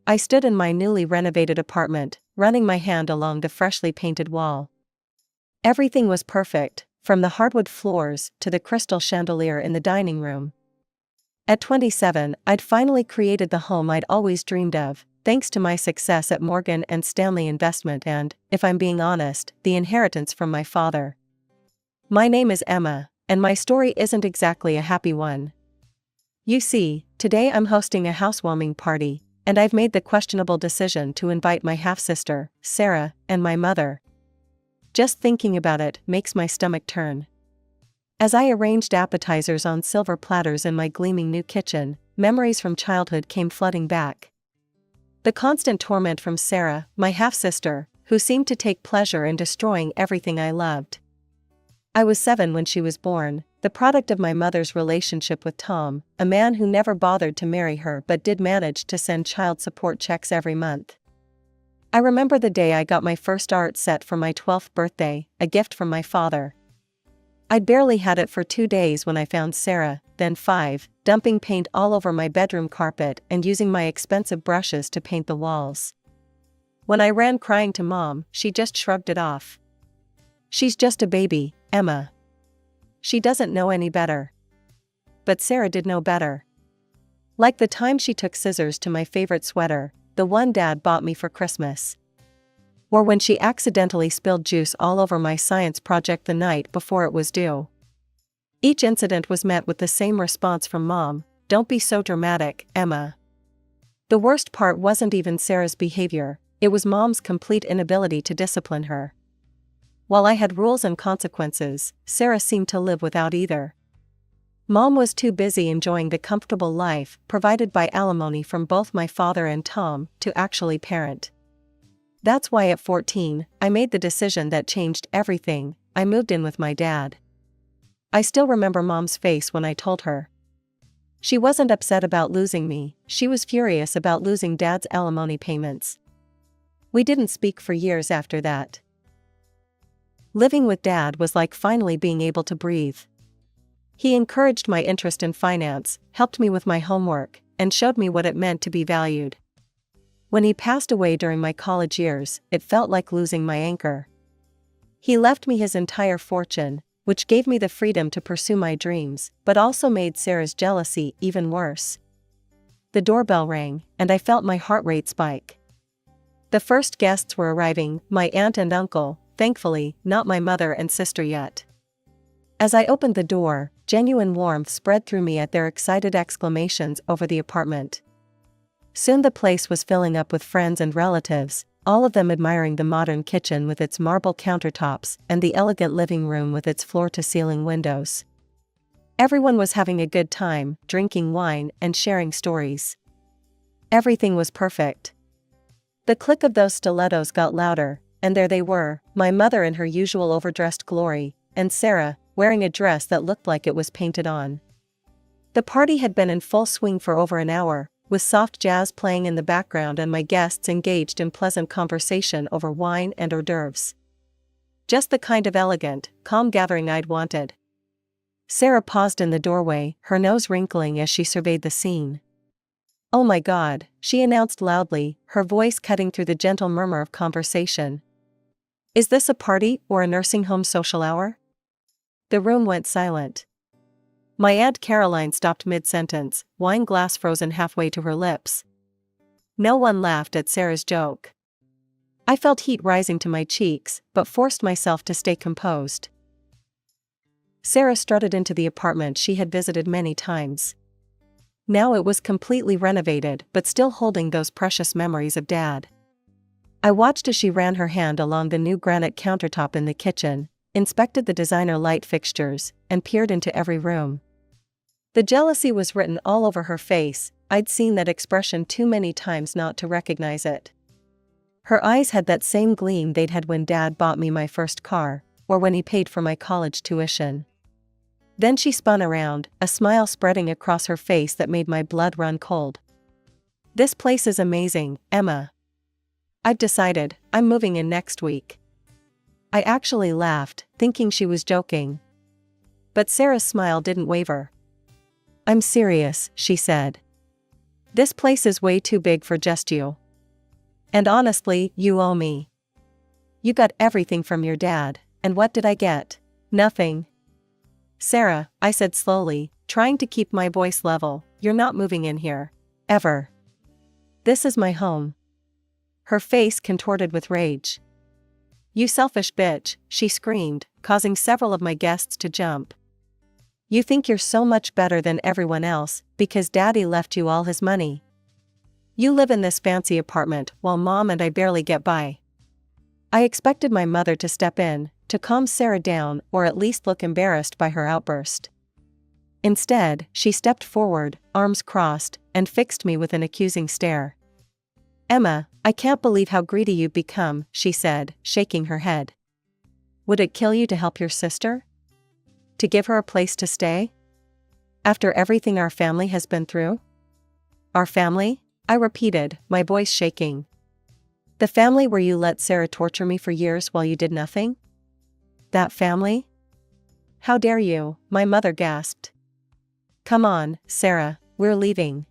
I stood in my newly renovated apartment, running my hand along the freshly painted wall. Everything was perfect, from the hardwood floors to the crystal chandelier in the dining room. At 27, I'd finally created the home I'd always dreamed of, thanks to my success at Morgan & Stanley Investment and, if I'm being honest, the inheritance from my father. My name is Emma, and my story isn't exactly a happy one. You see, today I'm hosting a housewarming party, and I've made the questionable decision to invite my half-sister, Sarah, and my mother. Just thinking about it makes my stomach turn. As I arranged appetizers on silver platters in my gleaming new kitchen, memories from childhood came flooding back. The constant torment from Sarah, my half-sister, who seemed to take pleasure in destroying everything I loved. I was 7 when she was born, the product of my mother's relationship with Tom, a man who never bothered to marry her but did manage to send child support checks every month. I remember the day I got my first art set for my 12th birthday, a gift from my father. I'd barely had it for 2 days when I found Sarah, then 5, dumping paint all over my bedroom carpet and using my expensive brushes to paint the walls. When I ran crying to Mom, she just shrugged it off. "She's just a baby, Emma. She doesn't know any better." But Sarah did know better. Like the time she took scissors to my favorite sweater, the one Dad bought me for Christmas. Or when she accidentally spilled juice all over my science project the night before it was due. Each incident was met with the same response from Mom: "Don't be so dramatic, Emma." The worst part wasn't even Sarah's behavior, it was Mom's complete inability to discipline her. While I had rules and consequences, Sarah seemed to live without either. Mom was too busy enjoying the comfortable life provided by alimony from both my father and Tom to actually parent. That's why at 14, I made the decision that changed everything. I moved in with my dad. I still remember Mom's face when I told her. She wasn't upset about losing me, she was furious about losing Dad's alimony payments. We didn't speak for years after that. Living with Dad was like finally being able to breathe. He encouraged my interest in finance, helped me with my homework, and showed me what it meant to be valued. When he passed away during my college years, it felt like losing my anchor. He left me his entire fortune, which gave me the freedom to pursue my dreams, but also made Sarah's jealousy even worse. The doorbell rang, and I felt my heart rate spike. The first guests were arriving, my aunt and uncle, thankfully, not my mother and sister yet. As I opened the door, genuine warmth spread through me at their excited exclamations over the apartment. Soon the place was filling up with friends and relatives, all of them admiring the modern kitchen with its marble countertops and the elegant living room with its floor-to-ceiling windows. Everyone was having a good time, drinking wine and sharing stories. Everything was perfect. The click of those stilettos got louder, and there they were, my mother in her usual overdressed glory, and Sarah, wearing a dress that looked like it was painted on. The party had been in full swing for over an hour, with soft jazz playing in the background and my guests engaged in pleasant conversation over wine and hors d'oeuvres. Just the kind of elegant, calm gathering I'd wanted. Sarah paused in the doorway, her nose wrinkling as she surveyed the scene. "Oh my God," she announced loudly, her voice cutting through the gentle murmur of conversation. "Is this a party or a nursing home social hour?" The room went silent. My Aunt Caroline stopped mid-sentence, wine glass frozen halfway to her lips. No one laughed at Sarah's joke. I felt heat rising to my cheeks, but forced myself to stay composed. Sarah strutted into the apartment she had visited many times. Now it was completely renovated but still holding those precious memories of Dad. I watched as she ran her hand along the new granite countertop in the kitchen, inspected the designer light fixtures, and peered into every room. The jealousy was written all over her face, I'd seen that expression too many times not to recognize it. Her eyes had that same gleam they'd had when Dad bought me my first car, or when he paid for my college tuition. Then she spun around, a smile spreading across her face that made my blood run cold. "This place is amazing, Emma. I've decided, I'm moving in next week." I actually laughed, thinking she was joking. But Sarah's smile didn't waver. "I'm serious," she said. This place is way too big for just you. And honestly, you owe me. You got everything from your dad, and what did I get? Nothing. Sarah, I said slowly, trying to keep my voice level, you're not moving in here. Ever. This is my home. Her face contorted with rage. You selfish bitch, she screamed, causing several of my guests to jump. You think you're so much better than everyone else because daddy left you all his money. You live in this fancy apartment while mom and I barely get by. I expected my mother to step in, to calm Sarah down or at least look embarrassed by her outburst. Instead, she stepped forward, arms crossed, and fixed me with an accusing stare. Emma, I can't believe how greedy you've become, she said, shaking her head. Would it kill you to help your sister? To give her a place to stay? After everything our family has been through? Our family? I repeated, my voice shaking. The family where you let Sarah torture me for years while you did nothing? That family? How dare you, my mother gasped. Come on, Sarah, we're leaving.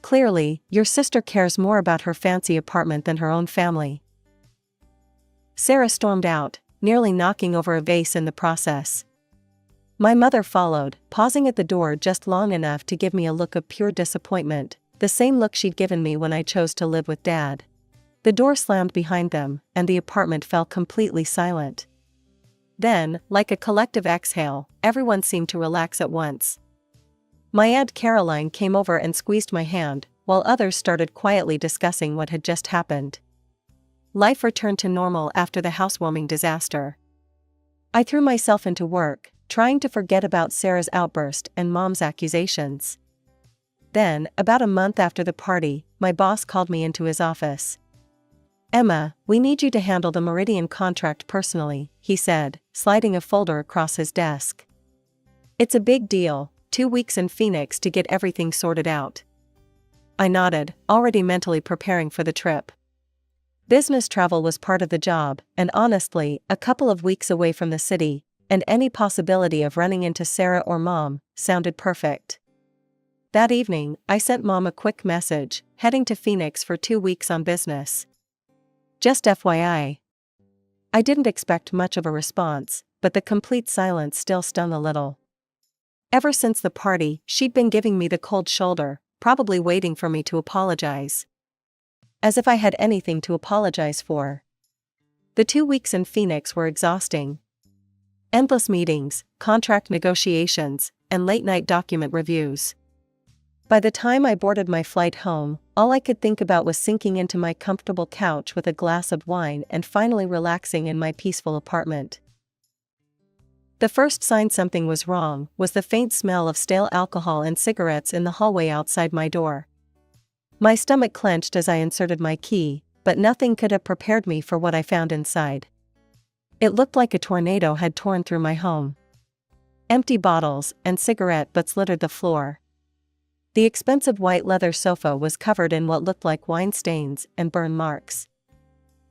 Clearly, your sister cares more about her fancy apartment than her own family. Sarah stormed out, nearly knocking over a vase in the process. My mother followed, pausing at the door just long enough to give me a look of pure disappointment, the same look she'd given me when I chose to live with Dad. The door slammed behind them, and the apartment fell completely silent. Then, like a collective exhale, everyone seemed to relax at once. My Aunt Caroline came over and squeezed my hand, while others started quietly discussing what had just happened. Life returned to normal after the housewarming disaster. I threw myself into work, trying to forget about Sarah's outburst and Mom's accusations. Then, about a month after the party, my boss called me into his office. Emma, we need you to handle the Meridian contract personally, he said, sliding a folder across his desk. It's a big deal, 2 weeks in Phoenix to get everything sorted out. I nodded, already mentally preparing for the trip. Business travel was part of the job, and honestly, a couple of weeks away from the city, and any possibility of running into Sarah or Mom, sounded perfect. That evening, I sent Mom a quick message, heading to Phoenix for 2 weeks on business. Just FYI. I didn't expect much of a response, but the complete silence still stung a little. Ever since the party, she'd been giving me the cold shoulder, probably waiting for me to apologize. As if I had anything to apologize for. The 2 weeks in Phoenix were exhausting. Endless meetings, contract negotiations, and late-night document reviews. By the time I boarded my flight home, all I could think about was sinking into my comfortable couch with a glass of wine and finally relaxing in my peaceful apartment. The first sign something was wrong was the faint smell of stale alcohol and cigarettes in the hallway outside my door. My stomach clenched as I inserted my key, but nothing could have prepared me for what I found inside. It looked like a tornado had torn through my home. Empty bottles and cigarette butts littered the floor. The expensive white leather sofa was covered in what looked like wine stains and burn marks.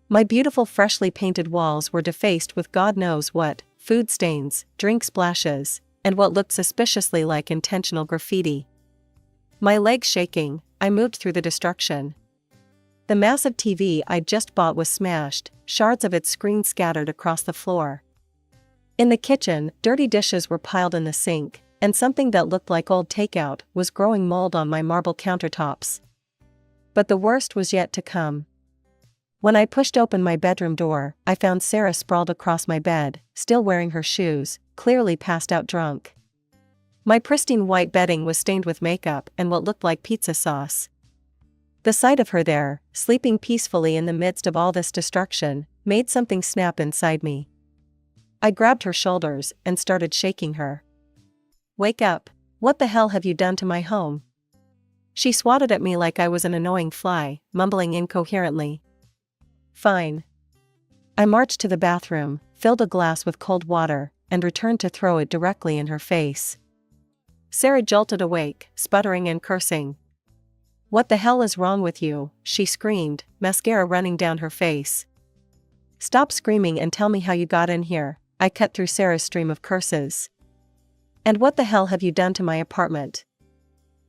My beautiful freshly painted walls were defaced with God knows what, food stains, drink splashes, and what looked suspiciously like intentional graffiti. My legs shaking, I moved through the destruction. The massive TV I'd just bought was smashed, shards of its screen scattered across the floor. In the kitchen, dirty dishes were piled in the sink, and something that looked like old takeout was growing mold on my marble countertops. But the worst was yet to come. When I pushed open my bedroom door, I found Sarah sprawled across my bed, still wearing her shoes, clearly passed out drunk. My pristine white bedding was stained with makeup and what looked like pizza sauce. The sight of her there, sleeping peacefully in the midst of all this destruction, made something snap inside me. I grabbed her shoulders and started shaking her. Wake up, what the hell have you done to my home? She swatted at me like I was an annoying fly, mumbling incoherently. Fine. I marched to the bathroom, filled a glass with cold water, and returned to throw it directly in her face. Sarah jolted awake, sputtering and cursing. What the hell is wrong with you? She screamed, mascara running down her face. Stop screaming and tell me how you got in here, I cut through Sarah's stream of curses. And what the hell have you done to my apartment?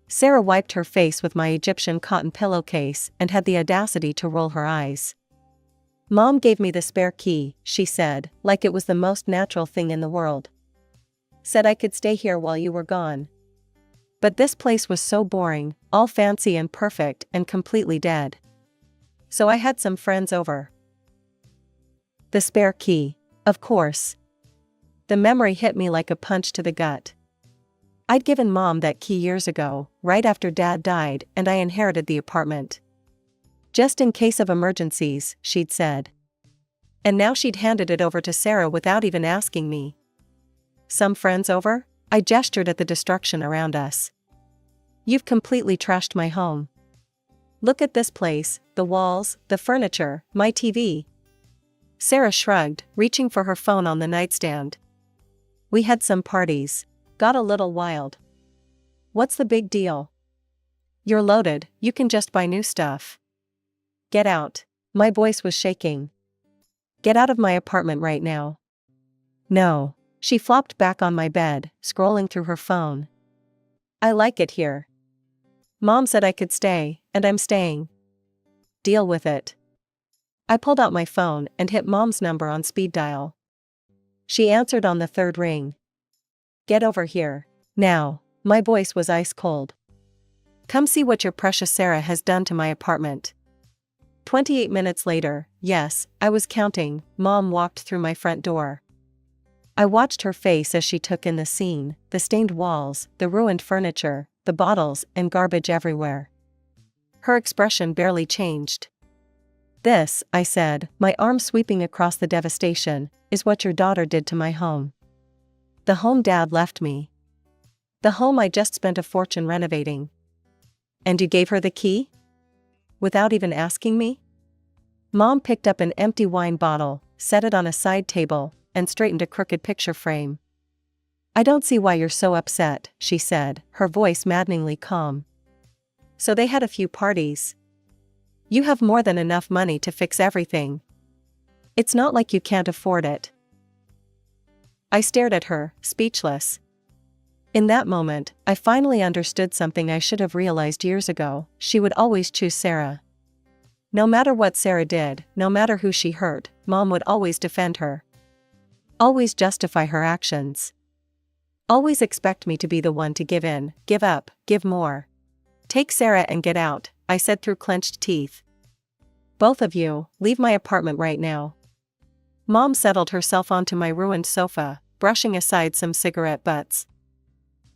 Sarah wiped her face with my Egyptian cotton pillowcase and had the audacity to roll her eyes. Mom gave me the spare key, she said, like it was the most natural thing in the world. Said I could stay here while you were gone. But this place was so boring, all fancy and perfect and completely dead. So I had some friends over. The spare key, of course. The memory hit me like a punch to the gut. I'd given Mom that key years ago, right after Dad died, and I inherited the apartment. Just in case of emergencies, she'd said. And now she'd handed it over to Sarah without even asking me. Some friends over? I gestured at the destruction around us. You've completely trashed my home. Look at this place, the walls, the furniture, my TV. Sarah shrugged, reaching for her phone on the nightstand. We had some parties. Got a little wild. What's the big deal? You're loaded, you can just buy new stuff. Get out. My voice was shaking. Get out of my apartment right now. No. She flopped back on my bed, scrolling through her phone. I like it here. Mom said I could stay, and I'm staying. Deal with it. I pulled out my phone and hit Mom's number on speed dial. She answered on the third ring. Get over here. Now. My voice was ice cold. Come see what your precious Sarah has done to my apartment. 28 minutes later, yes, I was counting, Mom walked through my front door. I watched her face as she took in the scene, the stained walls, the ruined furniture, the bottles and garbage everywhere. Her expression barely changed. This, I said, my arm sweeping across the devastation, is what your daughter did to my home. The home Dad left me. The home I just spent a fortune renovating. And you gave her the key? Without even asking me? Mom picked up an empty wine bottle, set it on a side table, and straightened a crooked picture frame. I don't see why you're so upset, she said, her voice maddeningly calm. So they had a few parties. You have more than enough money to fix everything. It's not like you can't afford it. I stared at her, speechless. In that moment, I finally understood something I should have realized years ago. She would always choose Sarah. No matter what Sarah did, no matter who she hurt, Mom would always defend her. Always justify her actions. Always expect me to be the one to give in, give up, give more. Take Sarah and get out, I said through clenched teeth. Both of you, leave my apartment right now. Mom settled herself onto my ruined sofa, brushing aside some cigarette butts.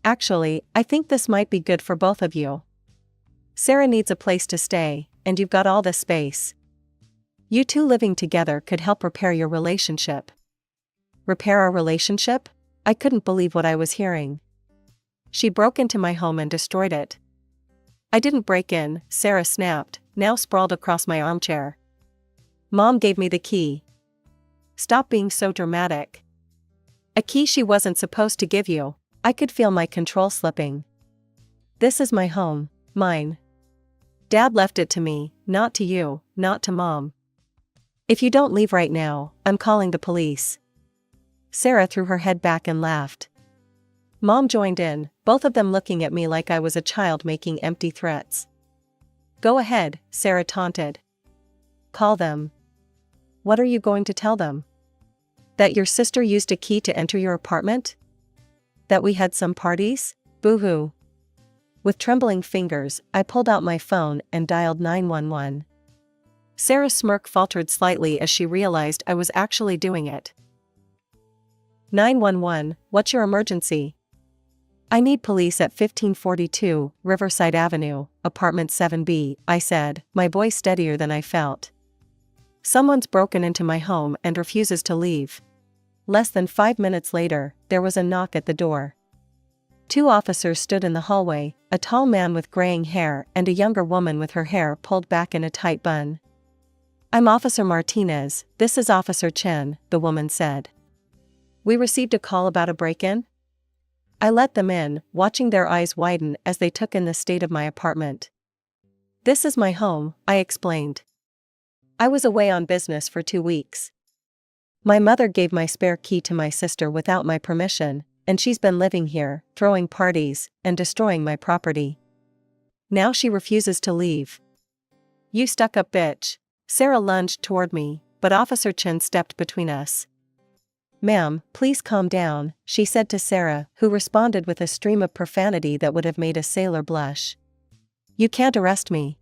Actually, I think this might be good for both of you. Sarah needs a place to stay, and you've got all the space. You two living together could help repair your relationship. Repair our relationship? I couldn't believe what I was hearing. She broke into my home and destroyed it. I didn't break in, Sarah snapped, now sprawled across my armchair. Mom gave me the key. Stop being so dramatic. A key she wasn't supposed to give you. I could feel my control slipping. This is my home, mine. Dad left it to me, not to you, not to Mom. If you don't leave right now, I'm calling the police. Sarah threw her head back and laughed. Mom joined in, both of them looking at me like I was a child making empty threats. Go ahead, Sarah taunted. Call them. What are you going to tell them? That your sister used a key to enter your apartment? That we had some parties? Boo-hoo. With trembling fingers, I pulled out my phone and dialed 911. Sarah's smirk faltered slightly as she realized I was actually doing it. 911, what's your emergency? I need police at 1542 Riverside Avenue, apartment 7B, I said, my voice steadier than I felt. Someone's broken into my home and refuses to leave. Less than 5 minutes later, there was a knock at the door. 2 officers stood in the hallway, a tall man with graying hair and a younger woman with her hair pulled back in a tight bun. I'm Officer Martinez, this is Officer Chen, the woman said. We received a call about a break-in? I let them in, watching their eyes widen as they took in the state of my apartment. This is my home, I explained. I was away on business for 2 weeks. My mother gave my spare key to my sister without my permission, and she's been living here, throwing parties, and destroying my property. Now she refuses to leave. You stuck-up bitch. Sarah lunged toward me, but Officer Chen stepped between us. Ma'am, please calm down, she said to Sarah, who responded with a stream of profanity that would have made a sailor blush. You can't arrest me.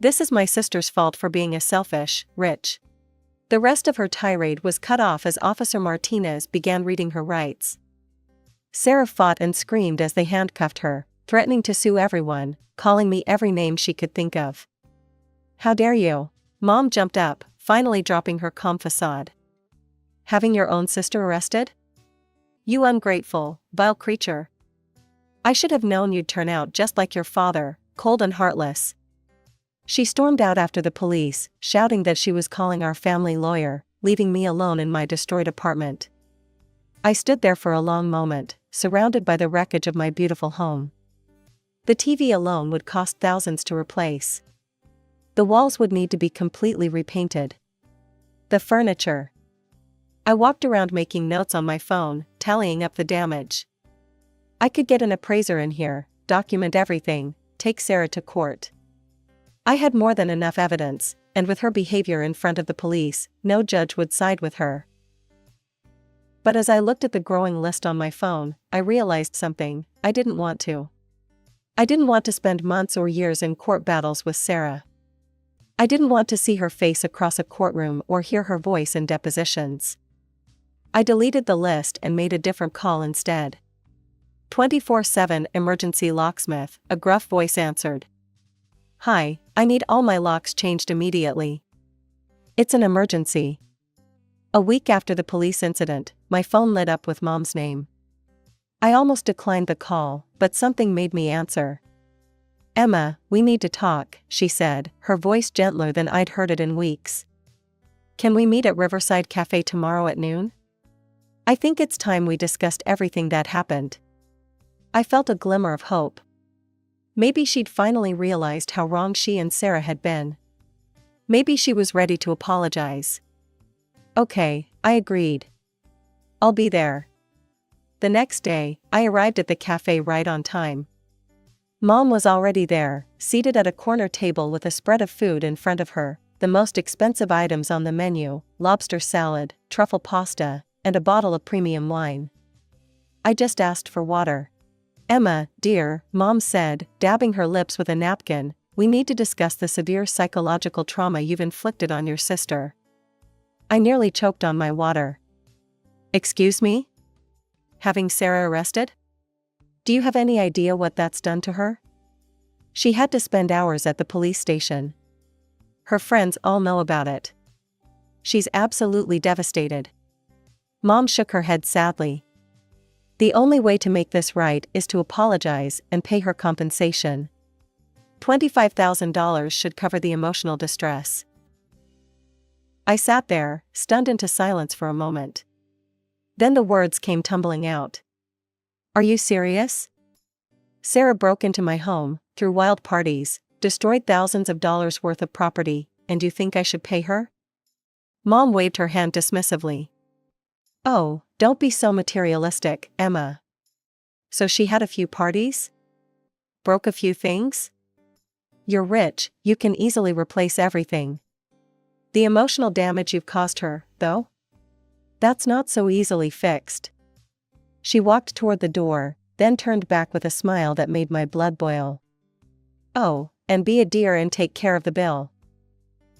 This is my sister's fault for being a selfish, rich. The rest of her tirade was cut off as Officer Martinez began reading her rights. Sarah fought and screamed as they handcuffed her, threatening to sue everyone, calling me every name she could think of. How dare you? Mom jumped up, finally dropping her calm facade. Having your own sister arrested? You ungrateful, vile creature. I should have known you'd turn out just like your father, cold and heartless. She stormed out after the police, shouting that she was calling our family lawyer, leaving me alone in my destroyed apartment. I stood there for a long moment, surrounded by the wreckage of my beautiful home. The TV alone would cost thousands to replace. The walls would need to be completely repainted. The furniture. I walked around making notes on my phone, tallying up the damage. I could get an appraiser in here, document everything, take Sarah to court. I had more than enough evidence, and with her behavior in front of the police, no judge would side with her. But as I looked at the growing list on my phone, I realized something. I didn't want to. I didn't want to spend months or years in court battles with Sarah. I didn't want to see her face across a courtroom or hear her voice in depositions. I deleted the list and made a different call instead. 24/7 emergency locksmith, a gruff voice answered. Hi, I need all my locks changed immediately. It's an emergency. A week after the police incident, my phone lit up with Mom's name. I almost declined the call, but something made me answer. Emma, we need to talk, she said, her voice gentler than I'd heard it in weeks. Can we meet at Riverside Cafe tomorrow at noon? I think it's time we discussed everything that happened. I felt a glimmer of hope. Maybe she'd finally realized how wrong she and Sarah had been. Maybe she was ready to apologize. Okay, I agreed. I'll be there. The next day, I arrived at the cafe right on time. Mom was already there, seated at a corner table with a spread of food in front of her, the most expensive items on the menu, lobster salad, truffle pasta, and a bottle of premium wine. I just asked for water. Emma, dear, Mom said, dabbing her lips with a napkin, we need to discuss the severe psychological trauma you've inflicted on your sister. I nearly choked on my water. Excuse me? Having Sarah arrested? Do you have any idea what that's done to her? She had to spend hours at the police station. Her friends all know about it. She's absolutely devastated. Mom shook her head sadly. The only way to make this right is to apologize and pay her compensation. $25,000 should cover the emotional distress. I sat there, stunned into silence for a moment. Then the words came tumbling out. Are you serious? Sarah broke into my home, threw wild parties, destroyed thousands of dollars worth of property, and you think I should pay her? Mom waved her hand dismissively. Oh, don't be so materialistic, Emma. So she had a few parties? Broke a few things? You're rich, you can easily replace everything. The emotional damage you've caused her, though? That's not so easily fixed. She walked toward the door, then turned back with a smile that made my blood boil. Oh, and be a dear and take care of the bill.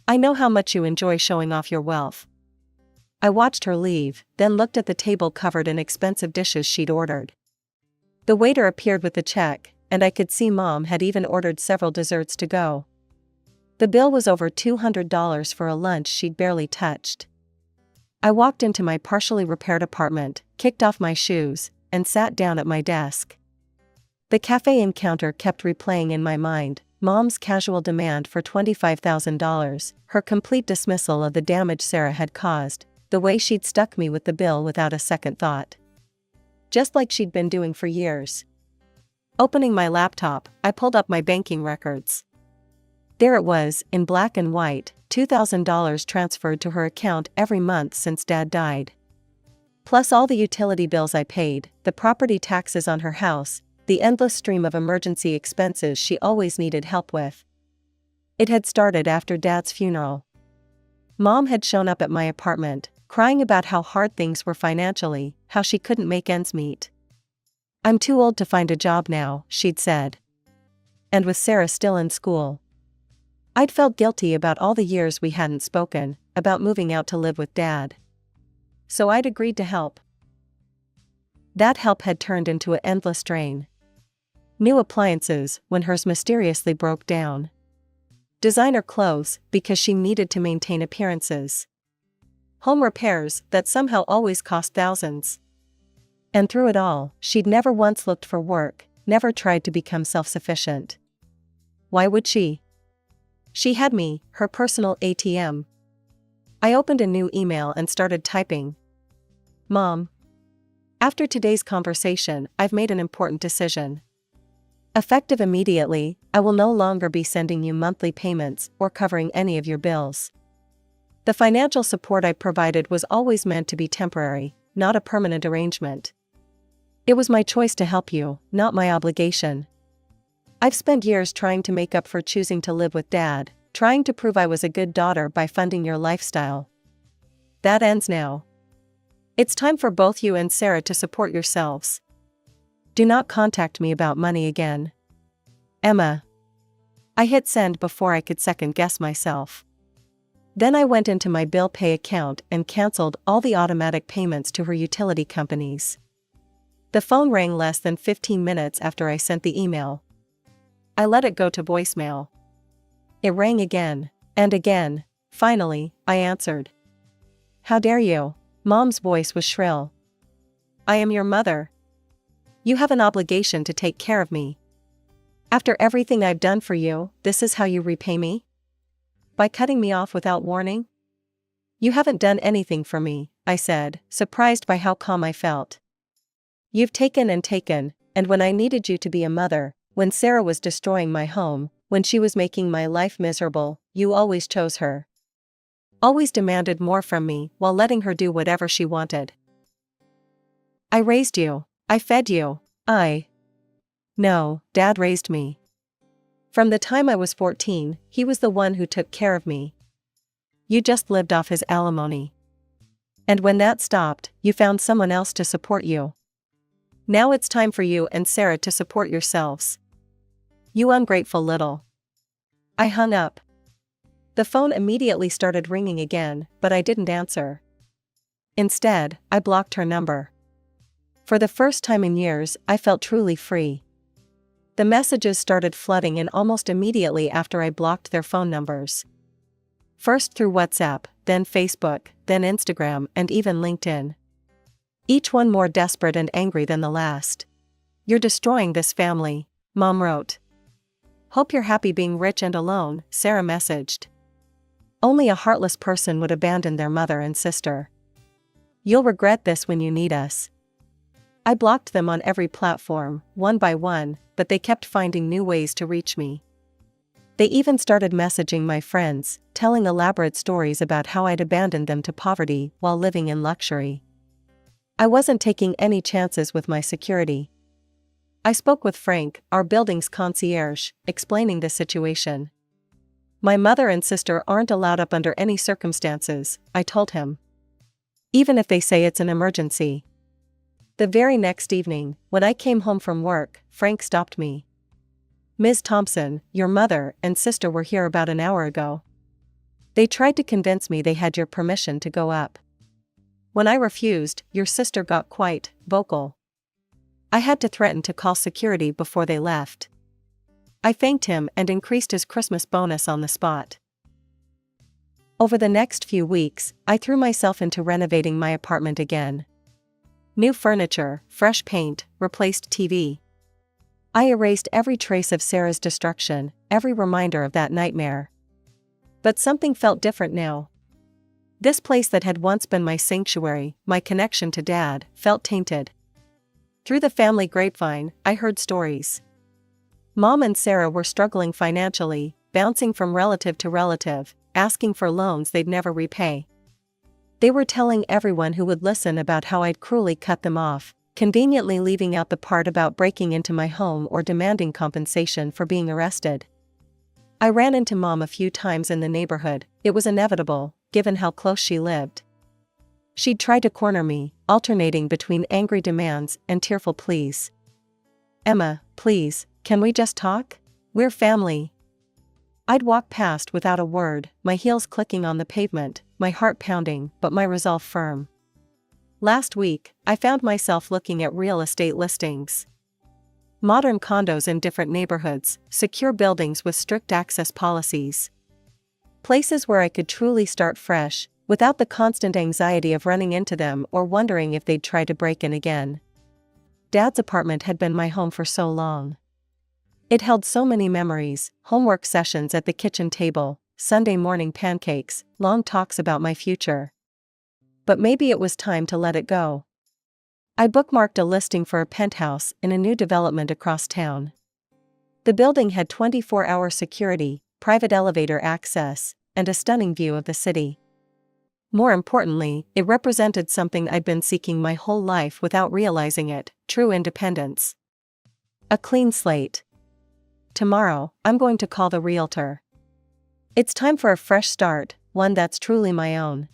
I know how much you enjoy showing off your wealth. I watched her leave, then looked at the table covered in expensive dishes she'd ordered. The waiter appeared with the check, and I could see Mom had even ordered several desserts to go. The bill was over $200 for a lunch she'd barely touched. I walked into my partially repaired apartment, kicked off my shoes, and sat down at my desk. The cafe encounter kept replaying in my mind, Mom's casual demand for $25,000, her complete dismissal of the damage Sarah had caused, the way she'd stuck me with the bill without a second thought. Just like she'd been doing for years. Opening my laptop, I pulled up my banking records. There it was, in black and white, $2,000 transferred to her account every month since Dad died. Plus all the utility bills I paid, the property taxes on her house, the endless stream of emergency expenses she always needed help with. It had started after Dad's funeral. Mom had shown up at my apartment, crying about how hard things were financially, how she couldn't make ends meet. "I'm too old to find a job now," she'd said. And with Sarah still in school, I'd felt guilty about all the years we hadn't spoken, about moving out to live with Dad. So I'd agreed to help. That help had turned into an endless drain. New appliances, when hers mysteriously broke down. Designer clothes, because she needed to maintain appearances. Home repairs that somehow always cost thousands. And through it all, she'd never once looked for work, never tried to become self-sufficient. Why would she? She had me, her personal ATM. I opened a new email and started typing. "Mom. After today's conversation, I've made an important decision. Effective immediately, I will no longer be sending you monthly payments or covering any of your bills. The financial support I provided was always meant to be temporary, not a permanent arrangement. It was my choice to help you, not my obligation. I've spent years trying to make up for choosing to live with Dad, trying to prove I was a good daughter by funding your lifestyle. That ends now. It's time for both you and Sarah to support yourselves. Do not contact me about money again. Emma." I hit send before I could second guess myself. Then I went into my bill pay account and canceled all the automatic payments to her utility companies. The phone rang less than 15 minutes after I sent the email. I let it go to voicemail. It rang again, and again. Finally, I answered. "How dare you?" Mom's voice was shrill. "I am your mother. You have an obligation to take care of me. After everything I've done for you, this is how you repay me? By cutting me off without warning? You haven't done anything for me," I said, surprised by how calm I felt. "You've taken and taken, and when I needed you to be a mother, when Sarah was destroying my home, when she was making my life miserable, you always chose her. Always demanded more from me while letting her do whatever she wanted. I raised you. I fed you. No, Dad raised me. From the time I was 14, he was the one who took care of me. You just lived off his alimony. And when that stopped, you found someone else to support you. Now it's time for you and Sarah to support yourselves. You ungrateful little." I hung up. The phone immediately started ringing again, but I didn't answer. Instead, I blocked her number. For the first time in years, I felt truly free. The messages started flooding in almost immediately after I blocked their phone numbers. First through WhatsApp, then Facebook, then Instagram, and even LinkedIn. Each one more desperate and angry than the last. "You're destroying this family," Mom wrote. "Hope you're happy being rich and alone," Sarah messaged. "Only a heartless person would abandon their mother and sister. You'll regret this when you need us." I blocked them on every platform, one by one, but they kept finding new ways to reach me. They even started messaging my friends, telling elaborate stories about how I'd abandoned them to poverty while living in luxury. I wasn't taking any chances with my security. I spoke with Frank, our building's concierge, explaining the situation. "My mother and sister aren't allowed up under any circumstances," I told him. "Even if they say it's an emergency." The very next evening, when I came home from work, Frank stopped me. "Ms. Thompson, your mother and sister were here about an hour ago. They tried to convince me they had your permission to go up. When I refused, your sister got quite vocal. I had to threaten to call security before they left. I thanked him and increased his Christmas bonus on the spot." Over the next few weeks, I threw myself into renovating my apartment again. New furniture, fresh paint, replaced TV. I erased every trace of Sarah's destruction, every reminder of that nightmare. But something felt different now. This place that had once been my sanctuary, my connection to Dad, felt tainted. Through the family grapevine, I heard stories. Mom and Sarah were struggling financially, bouncing from relative to relative, asking for loans they'd never repay. They were telling everyone who would listen about how I'd cruelly cut them off, conveniently leaving out the part about breaking into my home or demanding compensation for being arrested. I ran into Mom a few times in the neighborhood. It was inevitable, given how close she lived. She'd try to corner me, alternating between angry demands and tearful pleas. "Emma, please, can we just talk? We're family." I'd walk past without a word, my heels clicking on the pavement, my heart pounding, but my resolve firm. Last week, I found myself looking at real estate listings. Modern condos in different neighborhoods, secure buildings with strict access policies. Places where I could truly start fresh, without the constant anxiety of running into them or wondering if they'd try to break in again. Dad's apartment had been my home for so long. It held so many memories, homework sessions at the kitchen table, Sunday morning pancakes, long talks about my future. But maybe it was time to let it go. I bookmarked a listing for a penthouse in a new development across town. The building had 24-hour security, private elevator access, and a stunning view of the city. More importantly, it represented something I'd been seeking my whole life without realizing it: true independence. A clean slate. Tomorrow, I'm going to call the realtor. It's time for a fresh start, one that's truly my own.